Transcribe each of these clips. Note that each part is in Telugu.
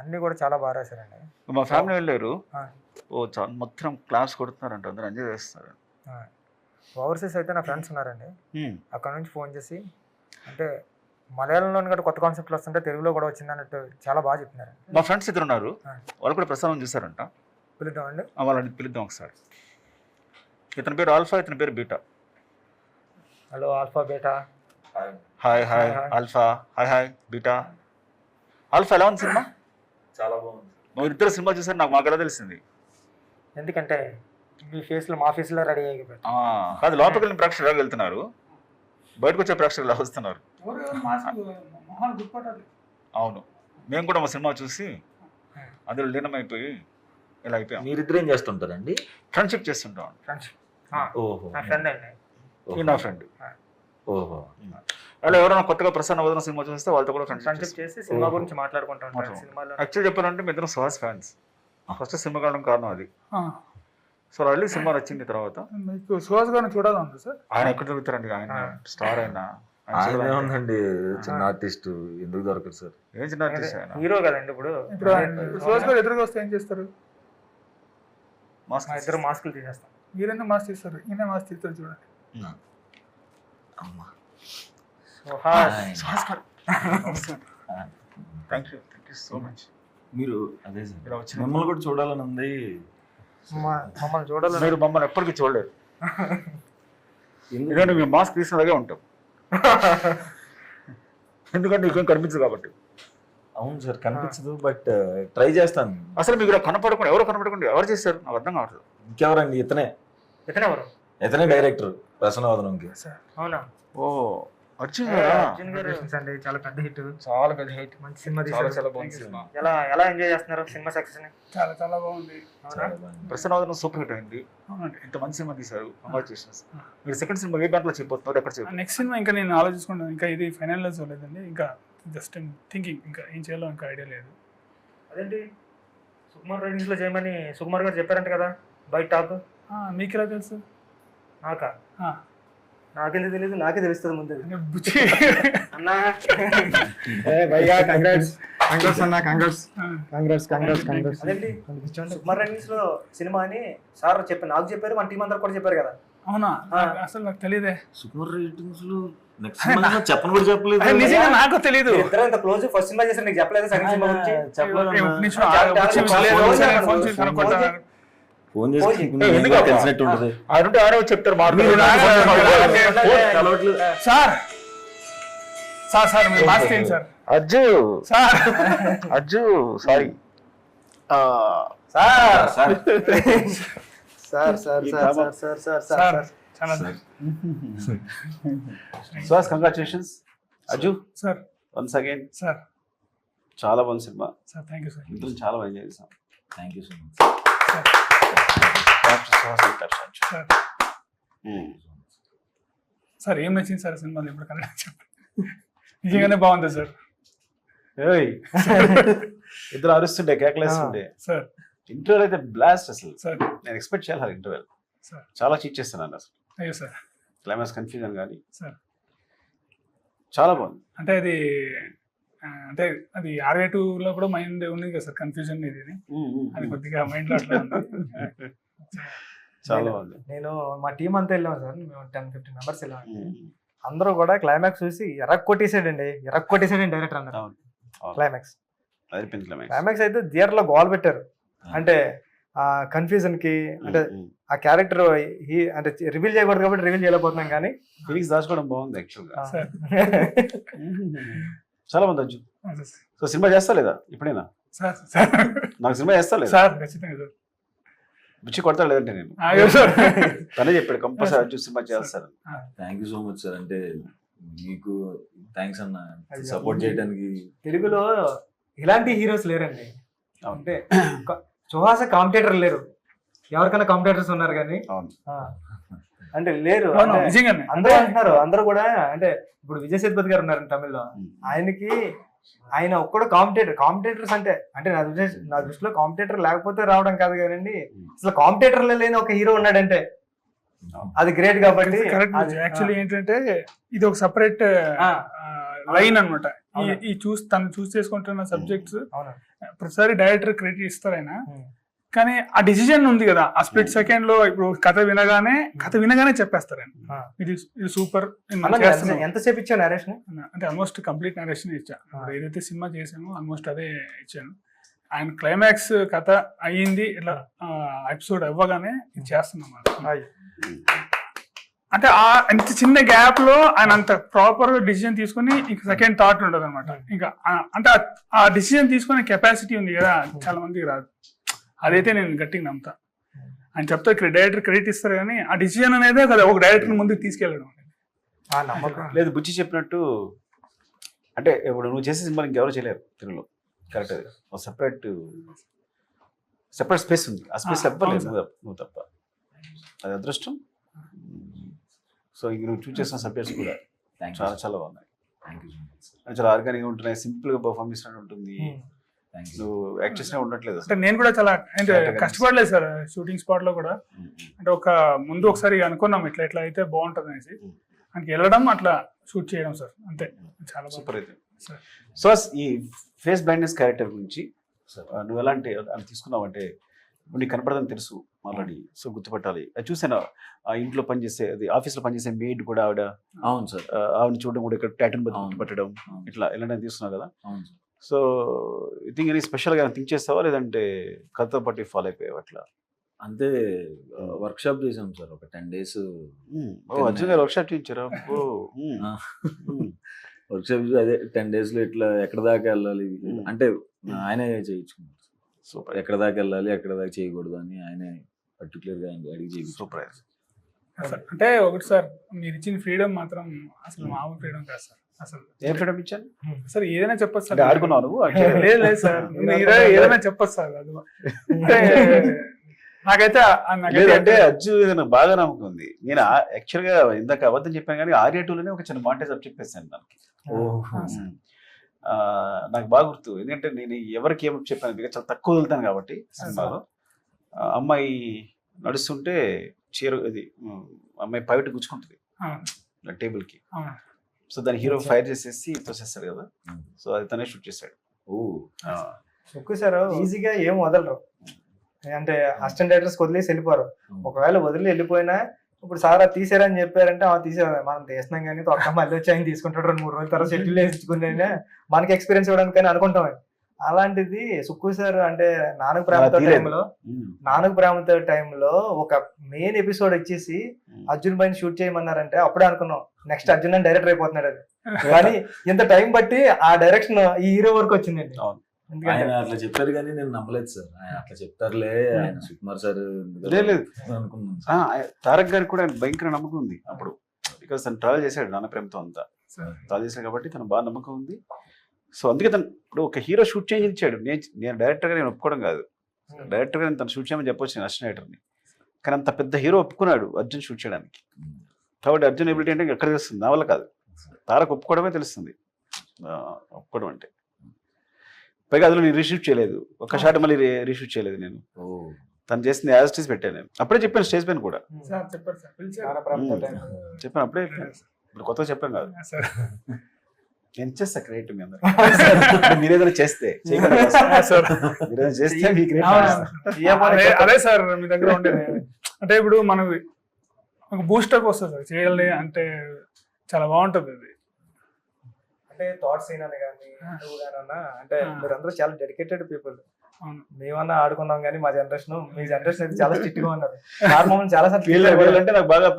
అన్నీ కూడా చాలా బాగా రాశారండి. మా ఫ్యామిలీ వెళ్ళారు. ఆ, ఓ మొత్తం క్లాస్ కొడుతున్నారంట, అందరూ ఎంజాయ్ చేస్తారు. ఆ. ఓవర్సీస్ అయితే నా ఫ్రెండ్స్ ఉన్నారండి, అక్కడ నుంచి ఫోన్ చేసి అంటే మలయాళంలో కూడా కొత్త కాన్సెప్ట్లు వస్తుంటే తెలుగులో కూడా వచ్చింది అన్నట్టు చాలా బాగా చెప్తున్నారు. మా ఫ్రెండ్స్ ఇద్దరు ఉన్నారు, వాళ్ళు కూడా ప్రసారం చూసారంట. పిలుద్దామండి. వాళ్ళని పిలుద్దాం ఒకసారి. ఇతని పేరు ఆల్ఫా, ఇతని పేరు beta. Hello alpha beta. Hi hi alpha. Hi hi beta. Alpha ఎలా ఉంది సినిమా? చాలా బాగుంది. మీరు ఇద్దరు సినిమా చూసారు, నాకు మాకు ఎలా తెలిసింది? ఎందుకంటే మీ ఫేస్లో మా ఫేస్లో రెడీ అయిపోయింది. కాదు, లోపలికి వెళ్ళిన ప్రేక్షకులు ఎలా వెళ్తున్నారు, బయటకు వచ్చే ప్రేక్షకులు ఎలా వస్తున్నారు? అవును, మేము కూడా మా సినిమా చూసి అందులో లీనమైపోయి ఇలా అయిపోయాం. మీరిద్దరు ఏం చేస్తుంటారండి? ఫ్రెండ్షిప్ చేస్తుంటాం. ఫ్రెండ్స్ ఓహో, నా ఫ్రెండ్ అండి. ఈ నా ఫ్రెండ్. ఓహో. అలా ఎవరైనా కొత్తగా ప్రసన్న వదన సినిమా చూస్తే వాళ్ళతో కూడా ఫ్రెండ్షిప్ చేసి సినిమా గురించి మాట్లాడుకుంటాం. సినిమాలో యాక్చువల్ చెప్పాలంటే మీ ఇద్దరు సుహాస్ ఫ్యాన్స్. ఫస్ట్ సినిమా కావడం కారణం అది. సో వెళ్ళి సినిమా నచ్చింది తర్వాత మీకు సుహాస్ గారిని చూడాలండి సార్. ఆయన ఎక్కడ దొరుకుతారండి, ఆయన స్టార్ అయినా. ఆయన ఉందండి, చిన్న ఆర్టిస్ట్, ఎందుకు దొరకదు సార్? ఏం చిన్న ఆర్టిస్ట్ ఆయన, హీరో కదండి. ఇప్పుడు సుహాస్ గారు ఎదురుగా వస్తే ఏం చేస్తారు? మా ఇద్దరు మాస్కులు తీసేస్తాం. మీరెందుకు మాస్క్ తీస్తారు? ఈయన మాస్క్ తీస్తారు చూడండి. అమ్మా, థ్యాంక్ యూ సో మచ్. మీరు అదే సార్, మిమ్మల్ని కూడా చూడాలని ఉంది. మమ్మల్ని చూడాలి. మీరు మమ్మల్ని ఎప్పటికీ చూడలేరు, ఎందుకంటే మేము మాస్క్ తీసినలాగే ఉంటాం. ఎందుకంటే ఇంకేం కనిపించదు కాబట్టి. అవును సార్, కనిపించదు, బట్ ట్రై చేస్తాను. అసలు మీకు ఇలా కనపడకుండా, ఎవరు చేశారు నాకు అర్థం కావట్లేదు. ఇంకెవరండి? ఇతనే ఎవరు? ఇతనే డైరెక్టర్ ప్రసన్నవదనంకి. అవునా? ఓ అర్జున్ అర్జున్ గారు అండి, చాలా పెద్ద హిట్. చాలా పెద్ద హిట్, మంచి సినిమా చాలా తీశారు. చాలా బాగుంది సినిమా. ఎలా ఎంజాయ్ చేస్తున్నారు సినిమా సక్సెస్ ని? చాలా చాలా బాగుంది. ప్రసన్నవదనం సూపర్ హిట్ అయింది. ఇంత మంచి సినిమా తీశారు, కంగ్రాచులేషన్స్. మీరు సెకండ్ సినిమా ఏ బ్యాంక్ లో చెప్పబోతున్నారు, ఎక్కడ చెప్పారు? నెక్స్ట్ సినిమా ఇంకా నేను ఆలోచించుకుంటాను. ఇంకా ఇది ఫైనల్ లో చూడలేదండి, ఇంకా జస్ట్ థింకింగ్, ఇంకా ఏం చేయాలో ఇంకా ఐడియా లేదు. అదేంటి సుకుమార్ రైటింగ్స్ లో చేయమని సుకుమార్ గారు చెప్పారంట కదా బయట టాక్. మీకు ఎలా తెలుసు? నాకెందుకు తెలియదు, నాకే తెలుస్తుంది ముందు. బుచ్చి అన్నా అదేంటి సుకుమార్ రైటింగ్స్ లో సినిమా అని సార్ చెప్పారు, నాకు చెప్పారు, మన టీం అందరు కూడా చెప్పారు కదా. అవునా? అసలు నాకు తెలియదే. సూపర్ రేటింగ్స్ లో నెక్స్ట్ సినిమా చెప్పను కూడా చెప్పలేదు. నిజంగా నాకు తెలియదు. ఇద్దరు ఇంత క్లోజ్, ఫస్ట్ సినిమా చేశారు, నీకు చెప్పలేదు సెకండ్ సినిమా గురించి? ఫోన్ చేసి తెలిసినట్టు ఉంటుంది. ఆడే చెప్తారు. సార్ సార్ సార్ మీరు మాస్క్ ఏంటి sir? Ajju sir Ajju sorry sir చాలా Suhas, congratulations. Ajju sir once again sir చాలా బాగుంది cinema sir. Thank you sir. ఇద్దరు చాలా బాగా ఎంజాయ్ చేసాం. Thank you so much sir. Sir ఏం నచ్చింది సార్ సినిమాలో? ఇప్పుడు కన్నడ చెప్పండి. నిజంగానే బాగుంది సార్. ఇద్దరు అరుస్తుండే, కేకలేస్తుండే. సార్ ఇంటర్వెల్ అయితే బ్లాస్ట్ అసలు. సార్ నేను ఎక్స్పెక్ట్ చేయాలి ఇంటర్వెల్. సార్ చాలా చీట్ చేస్తున్నాను అసలు. అయ్యో సార్. క్లైమాక్స్ కన్ఫ్యూజన్ కానీ సార్ చాలా బాగుంది. అంటే అంటే అది R2 కూడా మైండ్ ఉంది కదా సార్, కన్ఫ్యూజన్ ఇది. అది కొద్దిగా మైండ్ లో అట్లా ఉంది. చాలా బాగుంది. నేను మా టీం అంతా వెళ్ళాం సార్, మేము 10-15 మెంబర్స్ వెళ్ళాం. అందరూ కూడా క్లైమాక్స్ చూసి ఎరక్కొట్టేసాడండి డైరెక్టర్ అన్నారు. క్లైమాక్స్ క్లైమాక్స్ అయితే థియేటర్ లో గోల్ పెట్టారు. అంటే ఆ కన్ఫ్యూజన్ కి, అంటే ఆ క్యారెక్టర్ అంటే రివీల్ చేయకూడదు కాబట్టి రివీల్ చేయలేకపోతున్నాం, కానీ ఫీలింగ్స్ దాచుకోవడం బాగుంది యాక్చువల్గా. చాలా బాగుంది అజ్జు. సో సినిమా చేస్తా లేదా ఇప్పుడైనా? సార్ నాకు సినిమా చేస్తా లేదా? సార్ ఖచ్చితంగా సార్. బుచ్చి కొడతా లేదంటే నేను తనే చెప్పాడు కంపల్సరీ అజ్జు సినిమా చేస్తారు. Thank you so much sir. అంటే మీకు థ్యాంక్స్ అన్న, సపోర్ట్ చేయడానికి. తెలుగులో ఇలాంటి హీరోస్ లేరండి. అంటే సుహాస్ కాంపిటేటర్ లేరు, ఎవరికైనా కాంపిటేటర్స్ ఉన్నారు కానీ అంటే లేరు. అందరూ అంటున్నారు, అందరూ కూడా. అంటే ఇప్పుడు విజయ్ సేతుపతి గారు ఉన్నారు తమిళ్లో, ఆయన ఒక్కడు కాంపిటేటర్స్ అంటే నా దృష్టిలో కాంపిటేటర్ లేకపోతే రావడం కాదు కానండి, అసలు కాంపిటేటర్ లేని ఒక హీరో ఉన్నాడంటే అది గ్రేట్. కాబట్టి యాక్చువల్లీ ఏంటంటే ఇది ఒక సపరేట్ లైన్ అన్నమాట. ఈ తను చూస్ చేసుకుంటున్న సబ్జెక్ట్స్ అవునా ప్రతిసారి డైరెక్టర్ క్రెడిట్ ఇస్తారు ఆయన, కానీ ఆ డిసిజన్ ఉంది కదా ఆ స్ప్లిట్ సెకండ్ లో. ఇప్పుడు కథ వినగానే చెప్పేస్తారు ఆయన, ఇది సూపర్. ఎంతసేపు ఇచ్చా నరేషన్? అంటే ఆల్మోస్ట్ కంప్లీట్ నరేషన్ ఇచ్చా. ఏదైతే సినిమా చేసామో ఆల్మోస్ట్ అదే ఇచ్చాను. ఆయన క్లైమాక్స్ కథ అయ్యింది ఇట్లా ఎపిసోడ్ అవ్వగానే ఇది చేస్తున్నాం. అంటే అంత చిన్న గ్యాప్ లో ఆయన అంత ప్రాపర్ గా డిసిజన్ తీసుకుని ఇంకా సెకండ్ థాట్ ఉండదు అనమాట. ఇంకా అంటే ఆ డిసిజన్ తీసుకునే కెపాసిటీ ఉంది కదా చాలా మందికి రాదు. అదైతే నేను గట్టిగా నమ్ముతా. ఆయన చెప్తా డైరెక్టర్ క్రెడిట్ ఇస్తారు కానీ ఆ డిసిజన్ అనేది కదా ఒక డైరెక్టర్ ముందుకు తీసుకెళ్ళడం లేదు. బుచ్చి చెప్పినట్టు అంటే ఇప్పుడు నువ్వు చేసే సినిమా ఇంకెవరు చేయలేరు తెలుగులో. కరెక్ట్, అది సెపరేట్ స్పేస్ ఉంది. ఆ స్పేస్ ఎవ్వలేదు నువ్వు తప్ప. అది అదృష్టం. సో ఇంక నువ్వు చూస్ చేసిన సబ్జెక్ట్స్ కూడా చాలా చాలా బాగున్నాయి. చాలా ఆర్గానిక్ ఉంటున్నాయి, సింపుల్ గా పర్ఫార్మ్ చేసినట్టు ఉంటుంది. నువ్వు యాక్ట్ చేసినా ఉండట్లేదు. అంటే నేను కూడా చాలా అంటే కష్టపడలేదు సార్ షూటింగ్ స్పాట్ లో కూడా. అంటే ముందు ఒకసారి అనుకున్నాం ఇట్లా అయితే బాగుంటుంది అనేసి, మనకి వెళ్ళడం అట్లా షూట్ చేయడం సార్, అంతే. చాలా సూపర్ అయితే. సో ఈ ఫేస్ బ్లైండ్నెస్ క్యారెక్టర్ గురించి నువ్వు ఎలాంటి తీసుకున్నావు అంటే, నీకు కనపడదని తెలుసు ఆల్రెడీ, సో గుర్తుపట్టాలి. అది చూసాను ఆ ఇంట్లో పనిచేసే, అది ఆఫీస్లో పనిచేసే మెయిడ్ కూడా ఆవిడ. అవును సార్. ఆవిడ చూడడం కూడా ఇక్కడ టాటన్ గుర్తుపట్టడం ఇట్లా ఇలాంటివి తీసుకున్నావు కదా. అవును సార్. సో ఐ థింక్ అని స్పెషల్గా థింక్ చేస్తావా లేదంటే కథతో పాటు ఫాలో అయిపోయావు అట్లా? అంతే, వర్క్ షాప్ చేసాం సార్ ఒక 10 days. అర్జున్ గారు వర్క్ షాప్ చేయించారా? వర్క్ షాప్ అదే 10 days లో ఇట్లా ఎక్కడ దాకా వెళ్ళాలి అంటే ఆయనే చేయించుకున్నారు. సూపర్. ఎక్కడ దాకా వెళ్ళాలి ఎక్కడ దాకా చేయకూడదు అని ఆయనే పర్టికులర్ గా అడిగి చేయించు. సూపర్. అంటే ఒకటి సార్, మీరు ఇచ్చిన ఫ్రీడమ్ మాత్రం అసలు మామూలు ఫ్రీడమ్ కాదు సార్. అసలు ఏం ఫ్రీడమ్ ఇచ్చాను సార్? ఏదైనా చెప్పచ్చు సార్. ఆడుకున్నావు నువ్వు? లేదు సార్, ఏదైనా చెప్పచ్చు సార్. అది నాకైతే అంటే అజ్జు నాకు బాగా నమ్మకం ఉంది. నేను యాక్చువల్ గా ఇందాక అబద్ధం చెప్పాను కానీ ఆర్యా 2లోనే ఒక చిన్న మాంటేజ్ అప్ చెప్పేసాను దానికి. నాకు బాగా గుర్తు, ఎందుకంటే నేను ఎవరికి ఏమో చెప్పాను, చాలా తక్కువ వదులుతాను కాబట్టి సినిమాలో. అమ్మాయి నడుస్తుంటే చీర ఇది అమ్మాయి పైట గుచ్చుకుంటుంది టేబుల్ కి. సో దాని హీరో ఫైర్ చేసేసి తోసేస్తాడు కదా. సో అది తనే షూట్ చేశాడు. ఎక్కువ సార్ ఈజీగా ఏం వదలరు, అంటే అసిస్టెంట్ డైరెక్టర్స్ వదిలేసి వెళ్ళిపోరు. ఒకవేళ వదిలి వెళ్ళిపోయినా ఇప్పుడు సార్ అది తీసారని చెప్పారంటే తీసారు, మనం తీసినాం కానీ తొక్క మళ్ళీ వచ్చి ఆయన తీసుకుంటాడు 2-3 రోజుల తర్వాత షెడ్యూల్ వేసుకునే మనకి ఎక్స్పీరియన్స్ ఇవ్వడానికి కానీ అనుకుంటాం. అలాంటిది సుక్కు సార్ అంటే నాన్నకు ప్రేమతో టైంలో ఒక మెయిన్ ఎపిసోడ్ వచ్చేసి అర్జున్ పైన షూట్ చేయమన్నారంటే అప్పుడే అనుకున్నాం నెక్స్ట్ అర్జున్ అని డైరెక్టర్ అయిపోతున్నాడు అది. కానీ ఇంత టైం బట్టి ఆ డైరెక్షన్ ఈ హీరో వరకు వచ్చిందండి. ఆయన అట్లా చెప్పారు కానీ నేను నమ్మలేదు సార్. ఆయన అట్లా చెప్తారులే, ఆయన సుకుమార్ సార్ అనుకున్నాను. తారక్ గారికి కూడా భయంకర నమ్మకం ఉంది అప్పుడు, బికాస్ తను ట్రావెల్ చేశాడు నాన్న ప్రేమతో అంతా ట్రావెల్ చేశాడు కాబట్టి తను బాగా నమ్మకం ఉంది. సో అందుకే తను ఇప్పుడు ఒక హీరో షూట్ చేంజ్ ఇచ్చాడు. నేను డైరెక్టర్గా నేను ఒప్పుకోవడం కాదు, డైరెక్టర్గా నేను తను షూట్ చేయమని చెప్పొచ్చు నేను అసిస్టెంట్ డైరెక్టర్ని. కానీ అంత పెద్ద హీరో ఒప్పుకున్నాడు అర్జున్ షూట్ చేయడానికి. కాబట్టి అర్జున్ ఎబిలిటీ అంటే ఎక్కడ తెలుస్తుంది, నా వల్ల కాదు, తారక్ ఒప్పుకోవడమే తెలుస్తుంది ఒప్పుకోవడం అంటే. పైగా అందులో నేను రీషూట్ చేయలేదు, ఒక్క షాట్ మళ్ళీ రీషూట్ చేయలేదు నేను. తను చేసింది యాజ్ స్టేజ్ పెట్టాను నేను. అప్పుడే చెప్పాను స్టేజ్ పైన కూడా చెప్పాను, అప్పుడే ఇప్పుడు కొత్తగా చెప్పాను కాదు. నేను చేస్తా క్రియేటివ్ మీ అందరూ. మీరేదైనా చేస్తే అదే సార్ మీ దగ్గర ఉండేది. అంటే ఇప్పుడు మనకి ఒక బూస్టప్ వస్తుంది సార్ చేయాలి అంటే, చాలా బాగుంటుంది అది. అంటే థాట్స్ అయినా కానీ అంటే మీరందరూ చాలా డెడికేటెడ్ పీపుల్. మేమన్నా ఆడుకున్నాం కానీ మా జనరేషన్, మీ జనరేషన్ అయితే చాలా స్ట్రిక్ట్ గా ఉన్నారు. చాలా సార్లు అంటే నాకు బాగా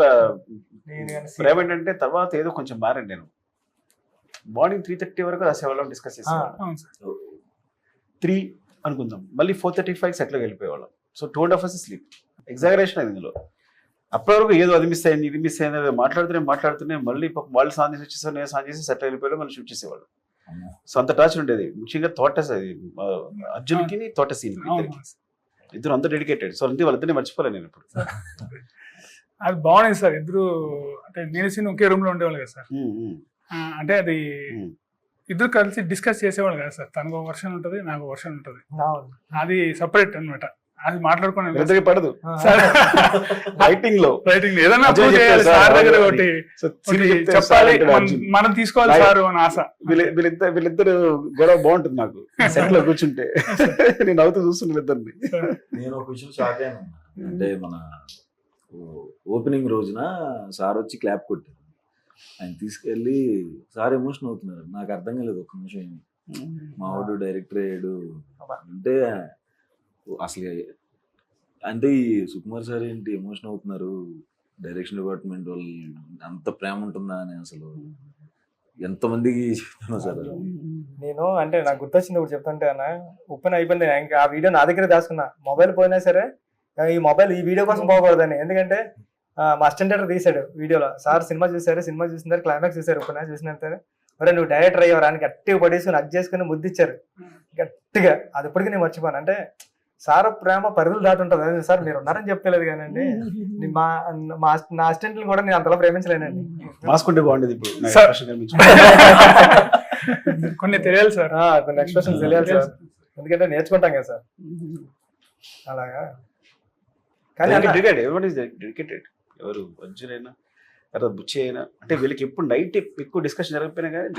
ప్రేమ ఏంటంటే తర్వాత ఏదో కొంచెం మారండి. నేను మార్నింగ్ 3:30 వరకు ఆ సేవలో డిస్కస్ చేసేవాళ్ళం. 3 అనుకుందాం, మళ్ళీ 4:35 సెట్లోకి వెళ్ళిపోయేవాళ్ళం. So 2.5 hours sleep. ఎగ్జాగరేషన్ అయింది ఇందులో. అప్పటి వరకు ఏదో అది మిస్ అయింది ఇది మిస్ అయింది మాట్లాడుతూనే మళ్ళీ వాళ్ళు సాన్ చేసి వచ్చేసారు, నేను సాన్ చేసి సెటిల్ వెళ్ళిపోయాడు, మళ్ళీ షూట్ చేసేవాళ్ళు. సో అంత టార్చర్ ఉండేది. ముఖ్యంగా తోటస్ అది అర్జున్కి తోట సీన్ ఇద్దరు అంత డెడికేటెడ్. సో అంతే వాళ్ళిద్దరిని మర్చిపోలేను నేను ఇప్పుడు. అది బాగుంది సార్. ఇద్దరు అంటే నేను సీన్ ఒకే రూమ్ లో ఉండేవాళ్ళు కదా సార్. అంటే అది ఇద్దరు కలిసి డిస్కస్ చేసేవాళ్ళు కదా సార్. తనకు ఒక వర్షన్ ఉంటుంది, నాకు వర్షన్ ఉంటుంది. అది సపరేట్ అనమాట. అది మాట్లాడుకుని వీళ్ళిద్దరికి పడదు సార్ రైటింగ్ లో రైటింగ్ ఏదైనా అజయ్ prove చేయాలి చెప్తాడు సార్ సార్, దగ్గర అది- ఒకటి సో సిరి చెప్తే చెప్పాలి సార్ అంటాడు అర్జున్. మనం తీసుకోవాలి Right. సార్ అని ఆశ. వీళ్ళిద్దరు గొడవ బాగుంటుంది నాకు సెట్ లో కూర్చుంటే నేను నవ్వుతూ చూస్తున్నా వీళ్ళిద్దరిని. నేను ఒక విషయం షాక్ అయ్యాను. అంటే మన ఓపెనింగ్ రోజున సార్ వచ్చి క్లాప్ కొట్టారు. ఆయన తీసుకెళ్ళి సార్ ఎమోషన్ అవుతున్నారు. నాకు అర్థం కాలేదు ఒక నిమిషం. మావాడు డైరెక్టర్ అయ్యాడు అంటే అసలు అంటే ఈ సుకుమార్ సార్ ఏంటి ఎమోషన్ అవుతున్నారు, డైరెక్షన్ డిపార్ట్మెంట్ వాళ్ళు అంత ప్రేమ ఉంటుందా అని అసలు ఎంతమందికి చెప్తున్నా సార్. నేను అంటే నాకు గుర్తొచ్చింది ఇప్పుడు చెప్తుంటే అన్న, ఓపెన్ అయిపోయింది ఇంకా ఆ వీడియో నా దగ్గర దాచుకున్నా. మొబైల్ పోయినా సరే ఈ మొబైల్ ఈ వీడియో కోసం పోకూడదని. ఎందుకంటే మా అసిస్టెంట్ డైరెక్టర్ తీసాడు వీడియోలో. సార్ సినిమా చూసారు, సినిమా చూసిన తర్వాత క్లైమాక్స్ చూసారు. ఓపెన్ చూసిన తర్వాత మరి నువ్వు డైరెక్టర్ అయ్యావు అని గట్టిగా పడేసి నక్ చేసుకుని ముద్దిచ్చారు గట్టిగా. అది ఇప్పటికీ నేను మర్చిపోను. అంటే సార్ ప్రేమ పరిధులు దాటి ఉంటుంది. అదే సార్ మీరు ఉన్నారని చెప్పలేదు కానండి, నా అసిస్టెంట్ని కూడా నేను అంతలా ప్రేమించలేనండి. మాస్కుంటే బాగుండేది ఇప్పుడు నా సార్. expression కనిపించు. కొన్ని తెలియాలి సార్. కొన్ని ఎక్స్ప్రెషన్స్ తెలియాలి సార్, ఎందుకంటే నేర్చుకుంటాం కదా సార్ అలాగా. కానీ అన్న- Everyone is dedicated. ఎవరు అర్జున్ అయినా తర్వాత బుచ్చి అయినా అంటే వీళ్ళకి ఎప్పుడు నైట్ ఎక్కువ డిస్కషన్ జరగకపోయినా కానీ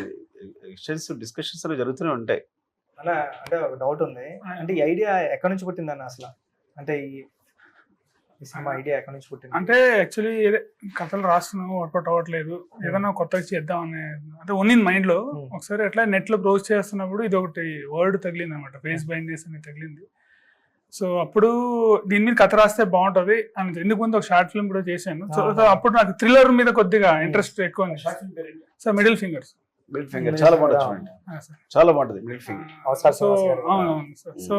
డిస్కషన్స్ జరుగుతూనే ఉంటాయి. అన్న అంటే ఒక డౌట్ ఉంది. అంటే ఈ ఐడియా ఎక్కడి నుంచి పుట్టిందన్న అసలు? అంటే ఈ సినిమా ఐడియా ఎక్కడి నుంచి పుట్టింది? అంటే యాక్చువల్లీ కథలు రాస్తున్నాము, వర్కౌట్ అవ్వట్లేదు, ఏదైనా కొత్తగా చేద్దాం అనే అంటే ఉన్నింది మైండ్ లో. ఒకసారి ఎట్లా నెట్ లో బ్రౌజ్ చేస్తున్నప్పుడు ఇది ఒకటి వర్డ్ తగిలింది అనమాట, ఫేస్ బైండ్నెస్ అని తగిలింది. సో అప్పుడు దీని మీద కథ రాస్తే బాగుంటది అని ఎందుకు ముందు ఒక షార్ట్ ఫిల్మ్ కూడా చేశాను. సో అప్పుడు నాకు థ్రిల్లర్ మీద కొద్దిగా ఇంట్రెస్ట్ ఎక్కువ ఉంది. So middle fingers middle finger చాలా బాగుంటుంది చూడండి, చాలా బాగుంటుంది మిడిల్ ఫింగర్. సో అవునవును సార్. సో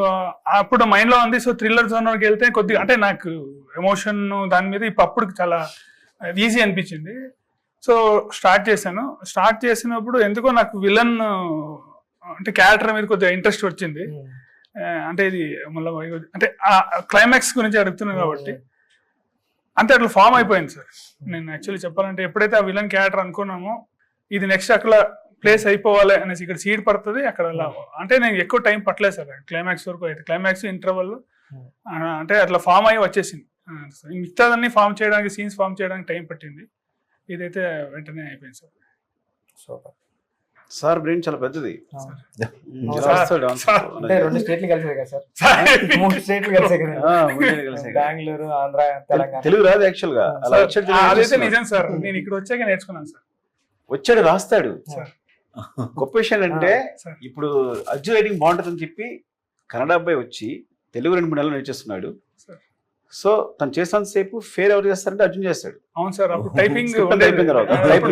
అప్పుడు మైండ్ లో ఉంది. సో థ్రిల్లర్ జోనర్కి వెళ్తే కొద్దిగా అంటే నాకు ఎమోషన్ దాని మీద అప్పుడు చాలా ఈజీ అనిపించింది. సో స్టార్ట్ చేశాను. స్టార్ట్ చేసినప్పుడు ఎందుకో నాకు విలన్ అంటే క్యారెక్టర్ మీద కొద్దిగా ఇంట్రెస్ట్ వచ్చింది. అంటే ఇది మళ్ళీ అంటే క్లైమాక్స్ గురించి అడుగుతున్నాను కాబట్టి అంటే అట్లా ఫామ్ అయిపోయింది సార్. నేను యాక్చువల్లీ చెప్పాలంటే ఎప్పుడైతే ఆ విలన్ క్యారెక్టర్ అనుకున్నామో ఇది నెక్స్ట్ అక్కడ ప్లేస్ అయిపోవాలి అనేసి ఇక్కడ సీడ్ పడుతుంది అక్కడ అలా. అంటే నేను ఎక్కువ టైం పట్టలేదు సార్ క్లైమాక్స్ వరకు. అయితే క్లైమాక్స్ ఇంటర్వల్ అంటే అట్లా ఫామ్ అయ్యి వచ్చేసింది. మిగతాదన్నీ ఫామ్ చేయడానికి, సీన్స్ ఫామ్ చేయడానికి టైం పట్టింది. ఇదైతే వెంటనే అయిపోయింది సార్. సూపర్. సార్ బ్రెయిన్ చాలా పెద్దది. అంటే 2 స్టేట్లు కలిసాయి కదా సార్, 3 స్టేట్లు కలిసాయి కదా, బెంగళూరు, ఆంధ్ర, తెలంగాణ. తెలుగు రాదు యాక్చువల్ గా. అలా వచ్చాడు అదైతే నిజం సార్. నేను ఇక్కడ వచ్చాక నేర్చుకున్నాను సార్. వచ్చాడు రాస్తాడు. సార్. గొప్ప విషయం అంటే సార్. ఇప్పుడు అర్జున్ రైటింగ్ బాగుంటుందని చెప్పి కన్నడ అబ్బాయి వచ్చి తెలుగు 2-3 నెలలు నేర్చేస్తున్నాడు. సార్. సో తను చేసినంత సేపు ఫేర్ ఎవరు చేస్తారంటే అర్జున్ చేస్తాడు. అవును సార్. అప్పుడు టైపింగ్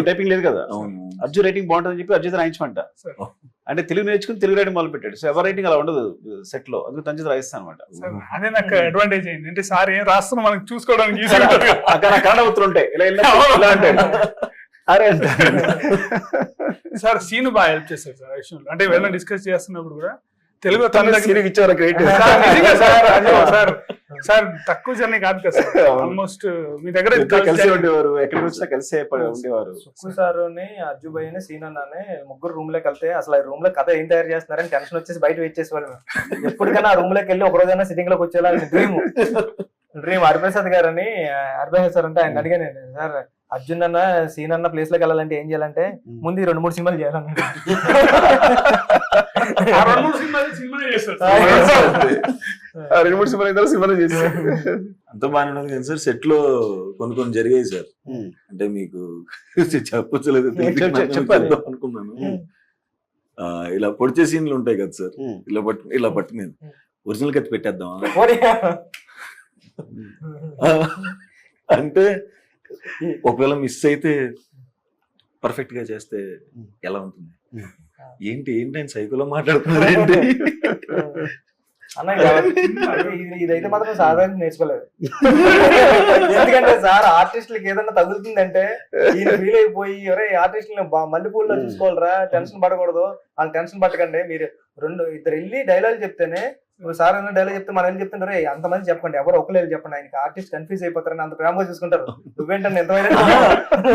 టైపింగ్ లేదు కదా. అర్జున్ రైటింగ్ బాగుంటుందని చెప్పి అర్జున్ రాయించమంట. అంటే తెలుగు నేర్చుకుని తెలుగు రైటింగ్ మొదలు పెట్టాడు. సో ఎవరి రైటింగ్ అలా ఉండదు సెట్ లో, అందుకు తన చేత రాయిస్తాను అనమాట. అదే నాకు అడ్వాంటేజ్ అయింది. అంటే సార్ ఏం రాస్తున్నా మనకి చూసుకోవడానికి అక్కడ కన్నడ ఉత్తరం ఉంటాయి, ఇలా అంటాడు అరే అంట. సార్ సీన్ బాగా హెల్ప్ చేస్తారు సార్ విషయంలో. అంటే ఎవరైనా డిస్కస్ చేస్తున్నప్పుడు కూడా తెలుగు తన దగ్గర ఇచ్చేవారు క్రియేటివ్. సార్ తక్కువ జర్నీ కాదు కదా సార్. ఆల్మోస్ట్ మీ దగ్గర కలిసి ఉండేవారు, ఎక్కడికి వచ్చినా కలిసే ఉండేవారు. సుక్కు సారుని, అజ్జు భయ్యని, సీన్ అన్నానే ముగ్గురు రూమ్ లోకి వెళ్తే అసలు ఆ రూమ్ లో కథ ఏం తయారు చేస్తున్నారని టెన్షన్ వచ్చేసి బయట వెయిట్ చేసేవాళ్ళు. ఎప్పటికైనా ఆ రూమ్ లోకి వెళ్ళి ఒక రోజైనా సిట్టింగ్ లోకి వచ్చేలా డ్రీమ్. హరిప్రసాద్ గారని, హరిప్రసాద్ సార్ అంటే ఆయన అడిగాను, సార్ అర్జున్ అన్న, సీన్ అన్న ప్లేస్ లోకి వెళ్ళాలంటే ఏం చేయాలంటే ముందు 2-3 సినిమాలు చేయాలన్నాడు. 2-3 సినిమాలు చేసి అంత బాగానే ఉన్నది కానీ సార్ సెట్ లో కొన్ని జరిగాయి సార్. అంటే మీకు చెప్పలేదు అనుకున్నాను. ఇలా పొడిచే సీన్లు ఉంటాయి కదా సార్, ఇలా పట్టుకునేది ఒరిజినల్ కత్తి పెట్టేద్దాం అంటే ఒకవేళ మిస్ అయితే పర్ఫెక్ట్ గా చేస్తే ఎలా ఉంటుంది, ఏంటి ఆయన సైకోలో మాట్లాడుతున్నారు ఏంటి అన్న. ఇదైతే మాత్రం సాధారణ నేర్చుకోలేదు. ఎందుకంటే సార్ ఆర్టిస్టులకి ఏదన్నా తగులుతుందంటే ఈయన ఫీల్ అయిపోయి ఎవరే ఆర్టిస్టులను మల్లెపూల్లో చూసుకోవాలరా, టెన్షన్ పడకూడదు, వాళ్ళు టెన్షన్ పట్టకండి, మీరు 2-2 వెళ్ళి డైలాగ్ చెప్తేనే సార్ అన్న డైలాగ్ చెప్తే మనం వెళ్ళి చెప్తుంటారు అంతమంది చెప్పండి, ఎవరు ఒకరు చెప్పండి, ఆయనకి ఆర్టిస్ట్ కన్ఫ్యూజ్ అయిపోతారని అంత ప్రేమగా చూసుకుంటారు. నువ్వేంటంటే ఎంతమైనా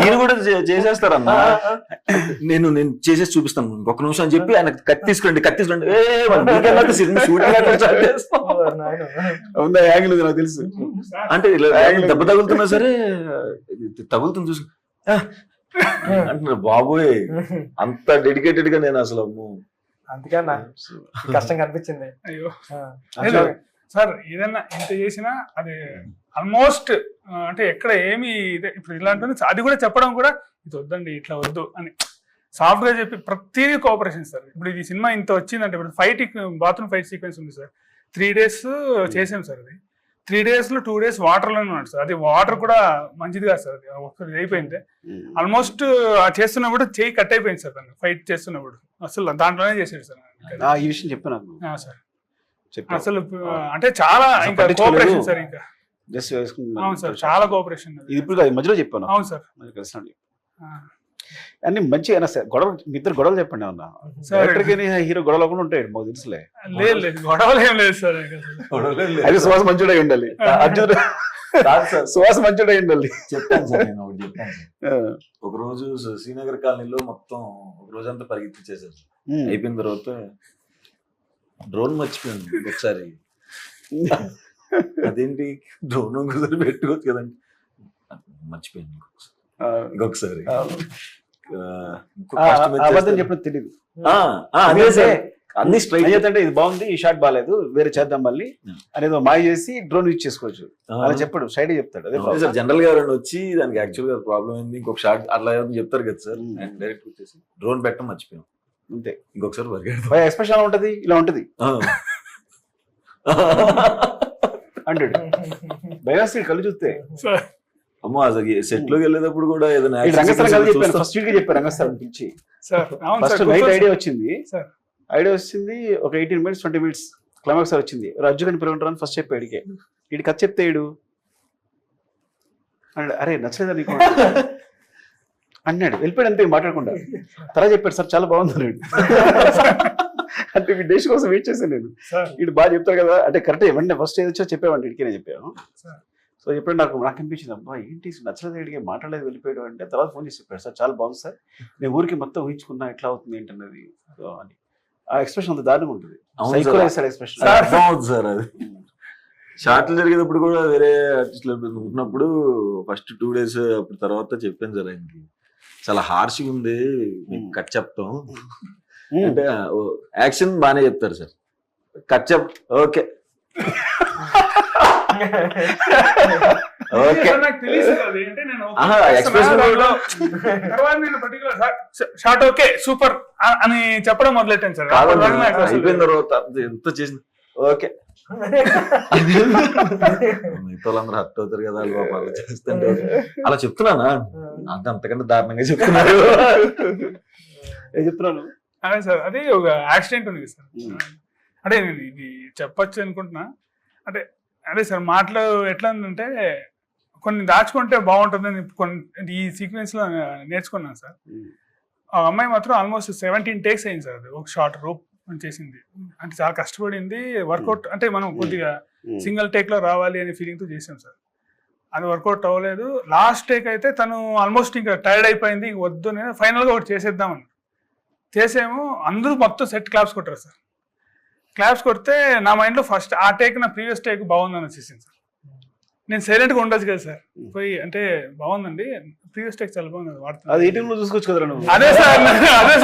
నేను కూడా చేసేస్తారన్న. నేను చేసేసి చూపిస్తాను 1 నిమిషం అని చెప్పి ఆయన కత్తి తీసుకురండి ఉందా యాంగిల్ ఉంది నాకు తెలుసు. అంటే ఇలా దెబ్బ తగులుతున్నా సరే తగులుతుంది చూసి అంటున్నారు బాబోయ్, అంత డెడికేటెడ్ గా నేను అసలు అమ్మో. అందుకన్నా కష్టం కనిపించింది. అయ్యో సార్, ఏదన్నా ఇంత చేసినా అది ఆల్మోస్ట్ అంటే ఎక్కడ ఏమి ఇదే ఇప్పుడు ఇలాంటి అది కూడా చెప్పడం కూడా ఇది వద్దండి ఇట్లా వద్దు అని సాఫ్ట్ గా చెప్పి ప్రతిదీ కోఆపరేషన్ సార్. ఇప్పుడు ఈ సినిమా ఇంత వచ్చిందంటే ఇప్పుడు బాత్రూమ్ ఫైట్ సీక్వెన్స్ ఉంది సార్, 3 days చేసాం సార్. అది 3 days లో 2 days వాటర్ లోనే ఉన్నాడు సార్. అది వాటర్ కూడా మంచిది కాదు సార్, ఒకసారి అయిపోయింది. ఆల్మోస్ట్ చేస్తున్నప్పుడు చేయి కట్ అయిపోయింది సార్, దాన్ని ఫైట్ చేస్తున్నప్పుడు అసలు దాంట్లోనే చేసాడు సార్. ఈ విషయం చెప్పాను సార్. అసలు అంటే చాలా ఇంకా కోఆపరేషన్ సార్, ఇంకా జస్ట్ అవును సార్, చాలా కోఆపరేషన్. ఇది ఇప్పుడు మధ్యలో చెప్పాను. అవును సార్, కలిసినండి అన్ని మంచిగా సార్. గొడవ మీ ఇద్దరు గొడవలు చెప్పండి ఏమన్నా. హీరో గొడవలు కూడా ఉంటాయి మాకు తెలుసులే. లేదు గొడవలు ఏం లేదు సార్. అది సువాస మంచుడై ఉండాలి, అర్జున్ సువాస మంచుడై ఉండాలి. చెప్తాను సార్, నేను ఒకటి చెప్తాను సార్. ఒక రోజు శ్రీనగర్ కాలనీలో మొత్తం ఒక రోజంతా పరిగెత్తిచ్చేసారు. అయిపోయిన తర్వాత డ్రోన్ మర్చిపోయాను ఒకసారి. అదేంటి డ్రోన్ కుదిరి పెట్టుకోవచ్చు కదండి, మర్చిపోయాను ఇంకొకసారి. అబద్ధం చెప్పడం తెలియదు. అన్ని స్ట్రైట్ అంటే ఇది బాగుంది, ఈ షాట్ బాగాలేదు, వేరే చేద్దాం మళ్ళీ అనేది మాయ చేసి డ్రోన్ యూజ్ చేసుకోవచ్చు అలా చెప్పాడు, సైడ్ చెప్తాడు. అదే సార్, జనరల్ గా ఎవరైనా వచ్చి దానికి యాక్చువల్ గా ప్రాబ్లం ఏంది ఇంకొక షాట్ అట్లా చెప్తారు కదా సార్. అండ్ డైరెక్ట్ వచ్చేసి డ్రోన్ పెట్టడం మర్చిపోయాం అంతే. ఇంకొకసారి ఎక్స్ప్రెషన్ ఉంటది, ఇలా ఉంటది అంటాడు. బయోస్కి కళ్ళు చూస్తే అమ్మో అసలు సెట్ లోకి వెళ్ళేటప్పుడు కూడా ఏదైనా ఫస్ట్ వీక్ చెప్పారు రంగస్థలం పిలిచి. ఫస్ట్ నైట్ ఐడియా వచ్చింది ఒక 18 minutes 20 minutes క్లైమాక్స్ వచ్చింది. అర్జున్ పిలవంటారని ఫస్ట్ చెప్పాడు. వీడి కథ చెప్తే అరే నచ్చలేదా నీకు అన్నాడు, వెళ్ళిపోయాడు అంతే మాట్లాడకుండా. తర్వాత చెప్పాడు సార్ చాలా బాగుంది అన్నాడు. అంటే మీ డేస్ కోసం వెయిట్ చేశాను నేను. వీడు బాగా చెప్తారు కదా అంటే కరెక్ట్ ఇవ్వండి, ఫస్ట్ ఏది వచ్చో చెప్పేవాడి ఇడికి నేను చెప్పాను. సో ఎప్పుడు నాకు అనిపించింది అబ్బా ఏంటి నచ్చలేదు వీడికి మాట్లాడలేదు వెళ్ళిపోయాడు అంటే. తర్వాత ఫోన్ చేసి చెప్పాడు సార్ చాలా బాగుంది సార్, నేను ఊరికి మొత్తం ఊహించుకున్నా ఎట్లా అవుతుంది ఏంటన్నది అని. ఆ ఎక్స్ప్రెషన్ అంత దారుణంగా ఉంటుంది. ఎక్స్ప్రెషన్ సార్ అది షార్ట్లు జరిగేటప్పుడు కూడా వేరే ఆర్టిస్టులు ఉన్నప్పుడు ఫస్ట్ 2 days అప్పుడు తర్వాత చెప్పాను సార్ ఆయనకి చాలా హార్ష్గా ఉంది మీకు కట్ చెప్తాం అంటే యాక్షన్ బాగానే చెప్తారు సార్, కట్ చెప్ ఓకే షార్ట్ ఓకే సూపర్ అని చెప్పడం మొదలెట్టాను సార్. అయిపోయిన తర్వాత ఎంత చేసింది ఓకే మిగతా వాళ్ళందరూ హర్ట్ అవుతారు కదా వాళ్ళు చేస్తుంటే అలా చెప్తున్నానా అంత అంతకంటే దారుణంగా చెప్తున్నారు. చెప్తున్నాను అదే సార్, అది ఒక యాక్సిడెంట్ ఉంది సార్. అంటే నేను ఇది చెప్పచ్చు అనుకుంటున్నా. అంటే అదే సార్ మాటలు ఎట్లా ఉందంటే కొన్ని దాచుకుంటే బాగుంటుందని కొన్ని ఈ సీక్వెన్స్ లో నేర్చుకున్నాను సార్. ఆ అమ్మాయి మాత్రం ఆల్మోస్ట్ 17 takes అయింది సార్. అది ఒక షార్ట్ రూప్ చేసింది అంటే చాలా కష్టపడింది. వర్కౌట్ అంటే మనం కొద్దిగా సింగిల్ టేక్ లో రావాలి అనే ఫీలింగ్ తో చేసాం సార్. అది వర్కౌట్ అవ్వలేదు. లాస్ట్ టేక్ అయితే తను ఆల్మోస్ట్ ఇంకా టైర్డ్ అయిపోయింది, వద్దు నేను ఫైనల్ గా ఒకటి చేసేద్దామని చేసాము. అందరూ మొత్తం సెట్ క్లాప్స్ కొట్టారు సార్. క్లాప్స్ కొడితే నా మైండ్ లో ఫస్ట్ ఆ టేక్ నా ప్రీవియస్ టేక్ బాగుందని వచ్చేసింది సార్. నేను సైలెంట్ గా ఉండొచ్చు కదా సార్, పోయి అంటే బాగుందండి ప్రీవియస్ టేక్ చాలా బాగుంది వాడుతుంది చూసుకోవచ్చు కదా నువ్వు. అదే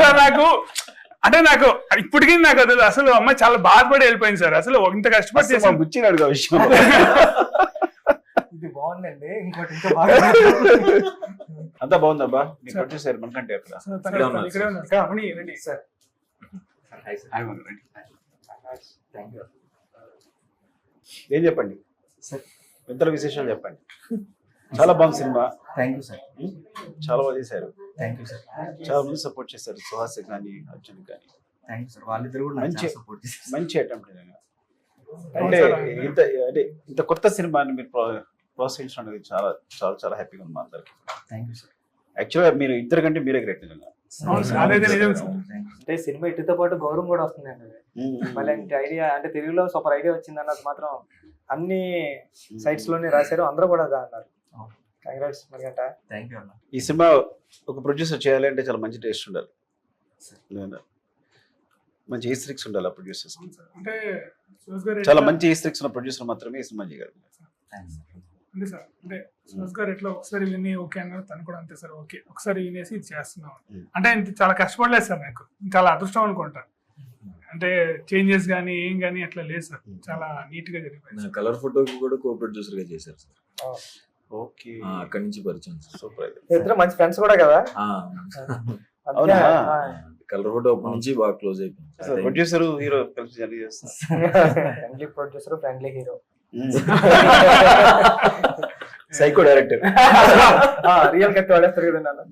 సార్ నాకు అంటే నాకు ఇప్పటికీ నాకు అది అసలు అమ్మాయి చాలా బాధపడి వెళ్ళిపోయింది సార్. అసలు ఇంత కష్టపడి చేసాను గుచ్చినాడు విషయం. ఇది బాగుందండి, ఇంకోటి ఇంకా బాగా అంతా బాగుందబ్బా మీకు వచ్చేసారు మనకంటే అక్కడ ఏం చెప్పండి ఇద్దరు విశేషాలు చెప్పండి. చాలా బాగుంది సినిమా. థ్యాంక్ యూ సార్, చాలా బాగా చేశారు. థ్యాంక్ యూ సార్, చాలా మంది సపోర్ట్ చేశారు, సుహాస్ కానీ అర్జున్ కానీ. థ్యాంక్ యూ సార్, వాళ్ళిద్దరు కూడా మంచి సపోర్ట్ చేశారు. మంచి అటెంప్ట్. అంటే ఇంత కొత్త సినిమాని మీరు ప్రోత్సహించడం అనేది చాలా చాలా చాలా హ్యాపీగా ఉంది మా అందరికి. Thank you sir. యాక్చువల్గా మీరు ఇద్దరు కంటే మీరే గ్రేట్ నిజంగా. అంటే సినిమా ఇటుతో పాటు గౌరవం కూడా వస్తుందండి. మళ్ళీ ఐడియా అంటే తెలుగులో సూపర్ ఐడియా వచ్చింది అన్నది మాత్రం అన్ని సైట్స్ లోనే రాశారు, అందరూ కూడా అన్నారు. కంగ్రాట్స్ మరిగంట. థ్యాంక్ యూ అన్న. ఈ సినిమా ఒక ప్రొడ్యూసర్ చేయాలి అంటే చాలా మంచి టేస్ట్ ఉండాలి. మంచి ఈస్ట్రిక్స్ ఉండాలి ప్రొడ్యూసర్స్. అంటే సురేష్ గారు చాలా ఎట్లా- మంచి ఈస్ట్రిక్స్ ఉన్న ప్రొడ్యూసర్ మాత్రమే ఈ సినిమా చేయగలరు. అంటే సార్ అంటే సురేష్ గారు ఎట్లా ఒకసారి విని ఓకే అన్నారు, తను కూడా అంతే సార్ ఓకే ఒకసారి వినేసి ఇది చేస్తున్నాం. అంటే ఇంత చాలా కష్టపడలేదు సార్, నాకు చాలా అదృష్టం అనుకుంటా. అంటే చేంజెస్ కానీ ఏం కానీ అట్లా లేదు సార్, చాలా నీట్ గా జరిగిపోయింది. కలర్ ఫోటోకి కూడా కో ప్రొడ్యూసర్ గా చేశారు సార్. ఓకే, అక్కడి నుంచి పరిచయం సార్. సూపర్. ఇద్దరు మంచి ఫ్రెండ్స్ కూడా కదా. అవునా? కలర్ ఫోటో అప్పటి నుంచి బాగా క్లోజ్ అయిపోయింది. ప్రొడ్యూసర్ హీరో కలిసి జర్నీ చేస్తారు. Friendly producer, friendly hero, psycho director. Real కత్తి వాడేస్తారు కదా నాన్న.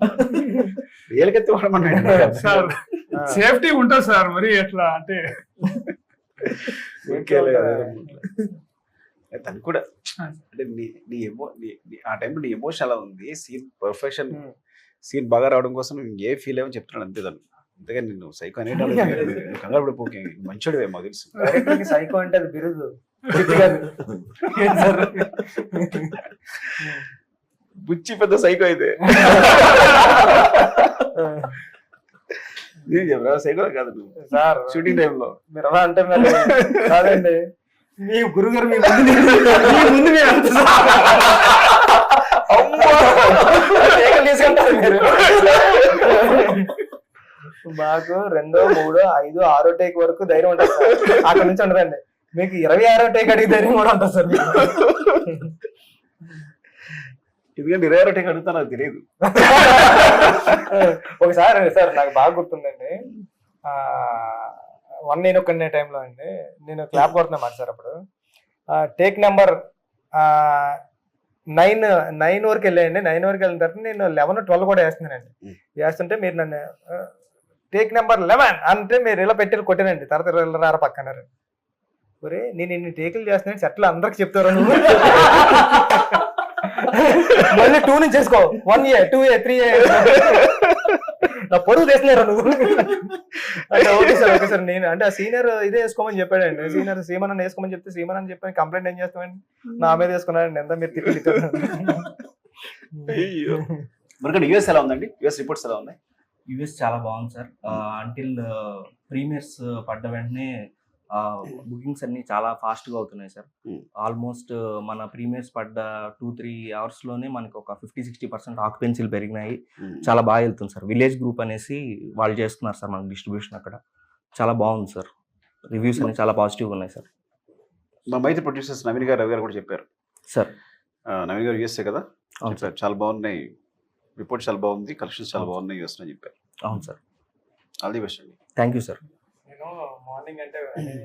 రియల్ కత్తి వాడమన్నాడు సార్ సేఫ్టీ ఉంటుంది సార్, మరి ఎట్లా అంటే తను కూడా అంటే ఆ టైంలో నీ ఎమోషన్ అలా ఉంది, సీన్ పర్ఫెక్షన్, సీన్ బాగా రావడం కోసం నువ్వు ఏ ఫీల్ ఏమో చెప్తున్నాడు అంతే. తను అంతేగా నిన్ను సైకో అనేట కంగారు పడిపోకే, మంచోడివే మాకు తెలుసు. డైరెక్టర్కి సైకో అంటే అది బిరుదు, చిట్టి కాదు. ఏం సార్? బుచ్చి పెద్ద సైకో అయితే సైకో కాదు నువ్వు సార్ షూటింగ్ టైంలో. మీరు అలా అంటే మరి కాదండి, మీ గురుగారు మీ ముందు మీరు అంత తీసుకుంటారు మీరు. మాకు 2, 3, 5, 6 టేక్ వరకు ధైర్యం ఉంటుంది సార్, అక్కడ నుంచి ఉండదండి. మీకు 26వ టేక్ అడిగి ధైర్యం కూడా ఉంటుంది సార్. ఎందుకంటే 26 టేక్ అడుగుతా నాకు తెలియదు. ఒకసారి సార్ నాకు బాగా గుర్తుందండి, 1 నేను ఒక్కనే టైంలో అండి, నేను క్లాప్ కొడుతున్నా మాట సార్. అప్పుడు టేక్ నెంబర్ 9 వరకు వెళ్ళాయండి. 9 వరకు వెళ్ళిన తర్వాత నేను 11, 12 కూడా వేస్తున్నానండి. వేస్తుంటే మీరు నన్ను టేక్ నెంబర్ 11 అంటే మీరు ఇలా పెట్టి కొట్టానండి. తర్వాత రారా పక్కన్నారు. ఒరే నేను ఇన్ని టేకులు చేస్తున్నాను సెట్లు అందరికి చెప్తారు నువ్వు, మళ్ళీ 2 నుంచి చేసుకో, 1A 2A 3A నా పొరుగు తెస్తున్నారా నువ్వు అంటే. Okay sir okay sir. నేను అంటే ఆ సీనియర్ ఇదే వేసుకోమని చెప్పాడండి. సీనియర్ సీమన్ వేసుకోమని చెప్తే సీమన్ అని చెప్పాను. కంప్లైంట్ ఏం చేస్తామండి, నా మీద వేసుకున్నాడండి. ఎంత మీరు తిప్పి మరి యూఎస్ ఎలా ఉందండి? యూఎస్ రిపోర్ట్స్ ఎలా ఉన్నాయి? యూఎస్ చాలా బాగుంది సార్. అంటిల్ ప్రీమియర్స్ పడ్డ వెంటనే బుకింగ్స్ అన్ని చాలా ఫాస్ట్ గా అవుతున్నాయి సార్. ఆల్మోస్ట్ మన ప్రీమియర్స్ పడ్డ 2-3 అవర్స్ లోనే మనకి ఒక 50-60% ఆక్యుపెన్సీలు పెరిగినాయి. చాలా బాగా వెళ్తుంది సార్. విలేజ్ గ్రూప్ అనేసి వాళ్ళు చేస్తున్నారు సార్ మన డిస్ట్రిబ్యూషన్, అక్కడ చాలా బాగుంది సార్. రివ్యూస్ అన్ని చాలా పాజిటివ్గా ఉన్నాయి సార్. మా మైత్రి ప్రొడ్యూసర్స్ నవీన్ గారు, రవి గారు కూడా చెప్పారు సార్. నవీన్ గారు యూఎస్ఏ కదా అవును చెప్పారు, చాలా బాగున్నాయి రిపోర్ట్స్, చాలా బాగుంది, కలెక్షన్స్ చాలా బాగున్నాయి యూఎస్ అని చెప్పారు. అవును సార్. ఆల్ ది బెస్ట్ అండి. Thank you sir. నేను మార్నింగ్ అంటే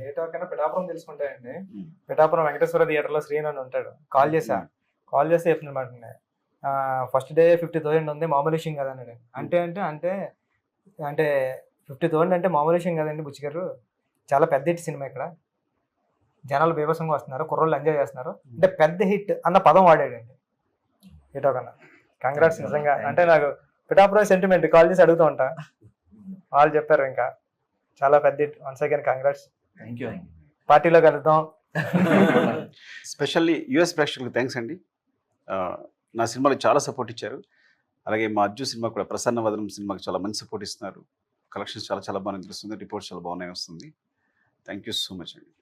ఏ టాక్ అయినా పిఠాపురం తెలుసుకుంటాయండి. పిఠాపురం వెంకటేశ్వర థియేటర్లో శ్రీను అని ఉంటాడు. కాల్ చేస్తే చెప్తున్నమాట, ఫస్ట్ డే 50,000 ఉంది, మామూలు విషయం కదా అని. అంటే అంటే అంటే అంటే 50,000 అంటే మామూలు విషయం కదండి బుచ్చి గారు, చాలా పెద్ద హిట్ సినిమా, ఇక్కడ జనాలు బీభత్సంగా వస్తున్నారు, కుర్రోళ్ళు ఎంజాయ్ చేస్తున్నారు అంటే పెద్ద హిట్ అన్న పదం వాడాడండి ఏటో కన్నా. కంగ్రాట్స్ నిజంగా. అంటే నాకు పిఠాపురం సెంటిమెంట్ కాల్ చేసి అడుగుతూ ఉంటా, వాళ్ళు చెప్పారు ఇంకా చాలా పెద్ద hit. Once again congrats. Thank you. పార్టీలో కలుద్దాం. స్పెషల్లీ యూఎస్ ప్రేక్షకులకు థ్యాంక్స్ అండి. నా సినిమాకి చాలా సపోర్ట్ ఇచ్చారు. అలాగే మా అర్జున్ సినిమా కూడా, ప్రసన్న వదనం సినిమాకి చాలా మంచి సపోర్ట్ ఇస్తున్నారు. కలెక్షన్స్ చాలా చాలా బాగా తెలుస్తుంది, రిపోర్ట్స్ చాలా బాగున్నాయి వస్తుంది. థ్యాంక్ యూ సో మచ్ అండి.